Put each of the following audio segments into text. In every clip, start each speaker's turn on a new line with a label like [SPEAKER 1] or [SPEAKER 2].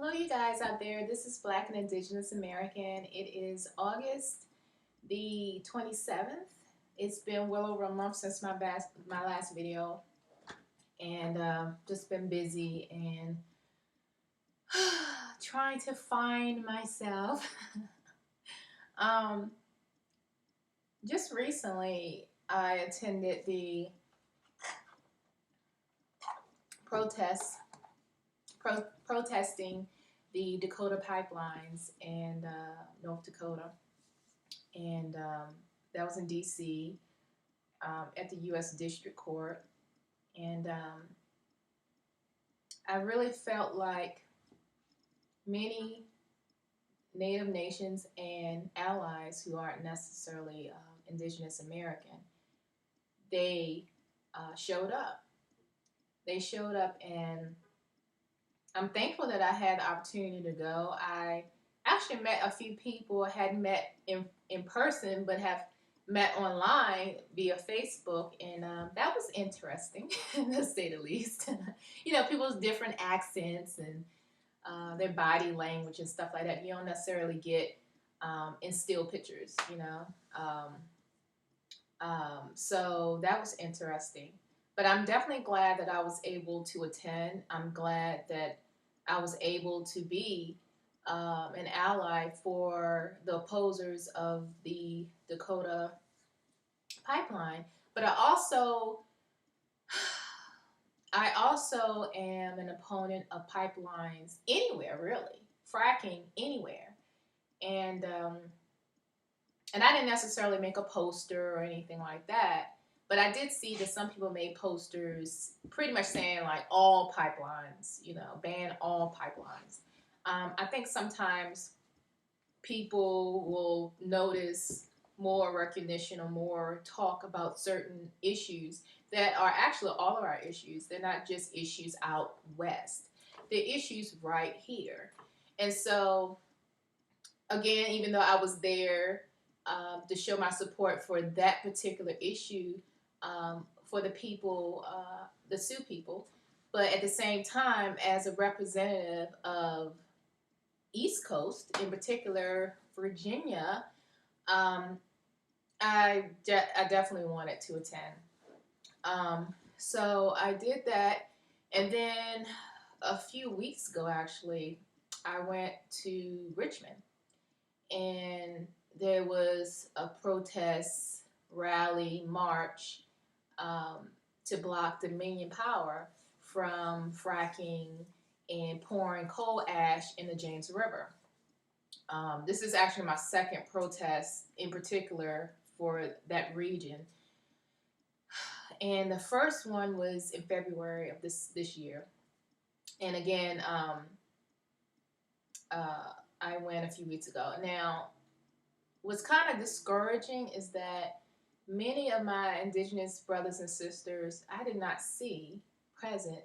[SPEAKER 1] Hello, you guys out there. This is Black and Indigenous American. It is August the 27th. It's been well over a month since my last video, and just been busy and trying to find myself. um, just recently, I attended the protest protesting the Dakota pipelines in North Dakota, and that was in D.C. At the U.S. District Court, and I really felt like many Native nations and allies who aren't necessarily Indigenous American, they showed up. They showed up, and I'm thankful that I had the opportunity to go. I actually met a few people I hadn't met in person, but have met online via Facebook, and that was interesting, to say the least. People's different accents and their body language and stuff like that. You don't necessarily get in still pictures. So that was interesting. But I'm definitely glad that I was able to attend. I'm glad that I was able to be an ally for the opposers of the Dakota pipeline. But I also am an opponent of pipelines anywhere, really, fracking anywhere, and and I didn't necessarily make a poster or anything like that. But I did see that some people made posters pretty much saying like all pipelines, ban all pipelines. I think sometimes people will notice more recognition or more talk about certain issues that are actually all of our issues. They're not just issues out west. They're issues right here. And so, again, even though I was there to show my support for that particular issue, for the people, the Sioux people, but at the same time, as a representative of East Coast, in particular Virginia, I definitely wanted to attend. So I did that, and then a few weeks ago, actually, I went to Richmond, and there was a protest rally march to block Dominion Power from fracking and pouring coal ash in the James River. This is actually my second protest in particular for that region. And the first one was in February of this year. And again, I went a few weeks ago. Now, what's kind of discouraging is that many of my Indigenous brothers and sisters I did not see present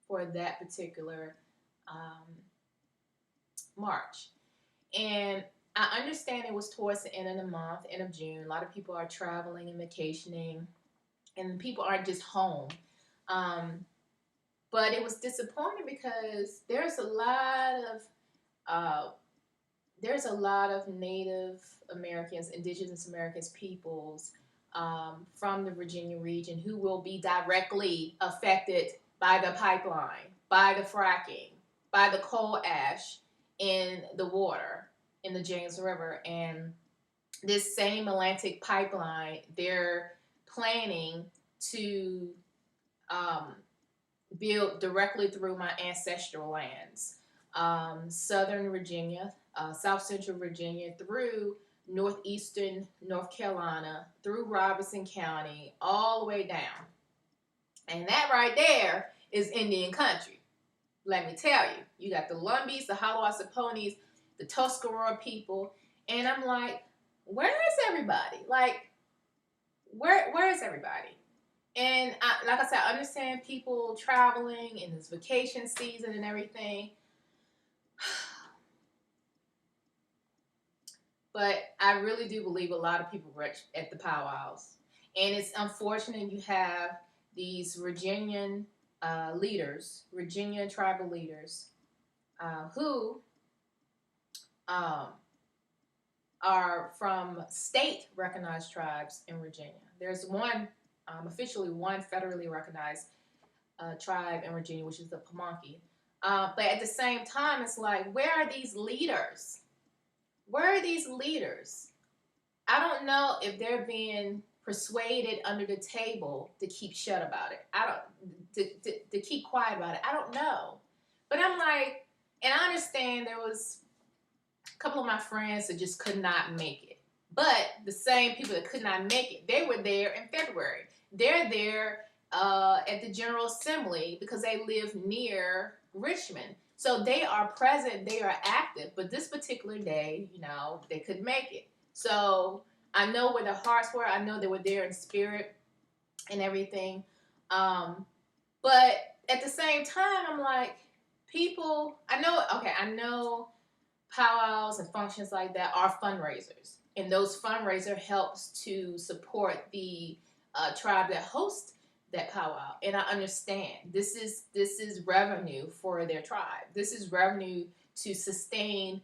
[SPEAKER 1] for that particular um, march. And I understand it was towards the end of the month, end of June. A lot of people are traveling and vacationing, and people aren't just home. Um, but it was disappointing because uh, there's a lot of Native Americans, Indigenous Americans peoples from the Virginia region who will be directly affected by the pipeline, by the fracking, by the coal ash in the water in the James River. And this same Atlantic pipeline, they're planning to um, build directly through my ancestral lands, southern Virginia, south central Virginia, through northeastern North Carolina, through Robertson County, all the way down. And that right there is Indian country. Let me tell you, you got the Lumbees, the Hallowassaponis, the Tuscarora people, and I'm like, where is everybody? Like, where is everybody? And like I said, I understand people traveling and it's vacation season and everything. But I really do believe a lot of people were at the powwows. And it's unfortunate you have these Virginian leaders, Virginia tribal leaders, who um, are from state recognized tribes in Virginia. There's one, officially one federally recognized tribe in Virginia, which is the Pamunkey. But at the same time, it's like, where are these leaders? Where are these leaders? I don't know if they're being persuaded under the table to keep shut about it. I don't to keep quiet about it. I don't know. But I'm like, and I understand there was a couple of my friends that just could not make it. But the same people that could not make it, they were there in February. They're there at the General Assembly because they live near Richmond. So they are present, they are active. But this particular day, they couldn't make it. So I know where their hearts were. I know they were there in spirit and everything. But at the same time, I'm like, people, I know powwows and functions like that are fundraisers. And those fundraiser helps to support the tribe that hosts that powwow. And I understand this is revenue for their tribe. This is revenue to sustain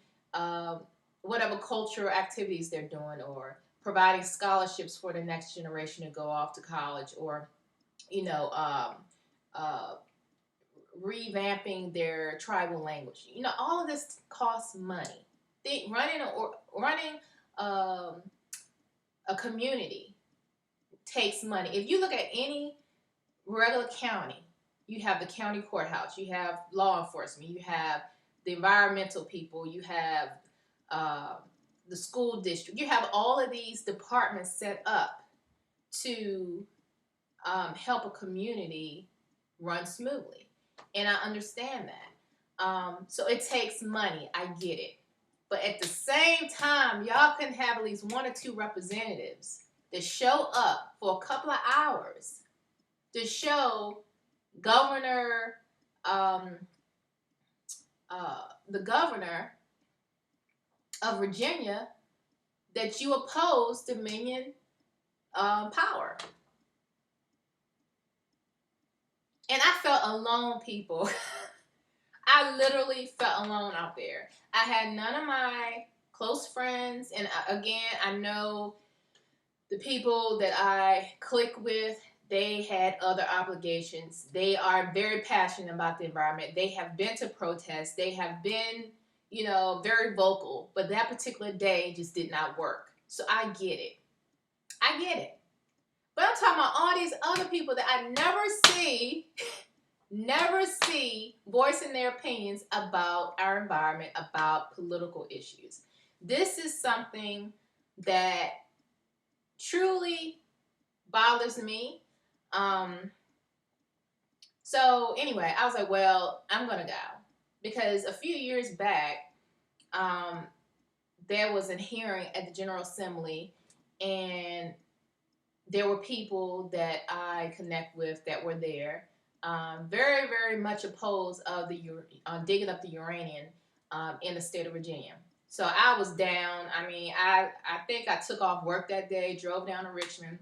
[SPEAKER 1] whatever cultural activities they're doing, or providing scholarships for the next generation to go off to college, or uh, revamping their tribal language. All of this costs money. Running a community takes money. If you look at any regular county, you have the county courthouse, you have law enforcement, you have the environmental people, you have the school district, you have all of these departments set up to help a community run smoothly. And I understand that. So it takes money. I get it. But at the same time, y'all can have at least one or two representatives that show up for a couple of hours to show Governor, the governor of Virginia, that you oppose Dominion power. And I felt alone, people. I literally felt alone out there. I had none of my close friends. And again, I know the people that I click with, they had other obligations. They are very passionate about the environment. They have been to protests. They have been, very vocal. But that particular day just did not work. So I get it. But I'm talking about all these other people that I never see voicing their opinions about our environment, about political issues. This is something that truly bothers me. So anyway, I was like, well, I'm going to go. Because a few years back, there was a hearing at the General Assembly, and there were people that I connect with that were there, very, very much opposed of the digging up the uranium in the state of Virginia. So I was down. I mean, I think I took off work that day, drove down to Richmond,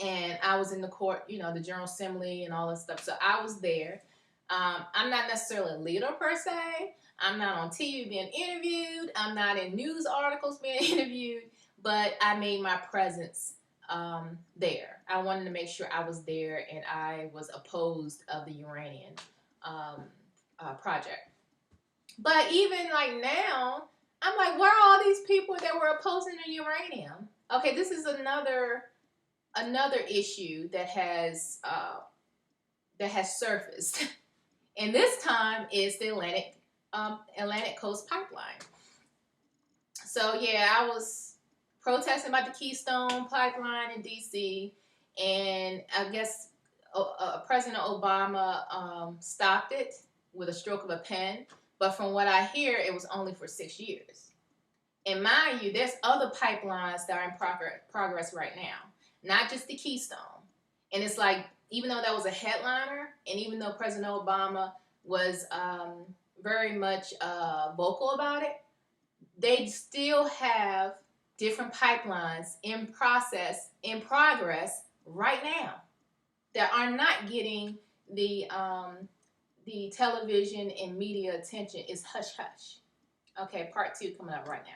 [SPEAKER 1] and I was in the court, the General Assembly and all that stuff. So I was there. I'm not necessarily a leader per se. I'm not on TV being interviewed. I'm not in news articles being interviewed, but I made my presence there. I wanted to make sure I was there, and I was opposed of the uranium project. But even like now, I'm like, where are all these people that were opposing the uranium? Okay, this is another issue that has surfaced, and this time is the Atlantic Coast Pipeline. So yeah, I was protesting about the Keystone Pipeline in D.C., and I guess President Obama stopped it with a stroke of a pen. But from what I hear, it was only for 6 years. And mind you, there's other pipelines that are in progress right now, not just the Keystone. And it's like, even though that was a headliner, and even though President Obama was very much vocal about it, they still have different pipelines in progress right now that are not getting the the television and media attention is hush hush. Okay, part two coming up right now.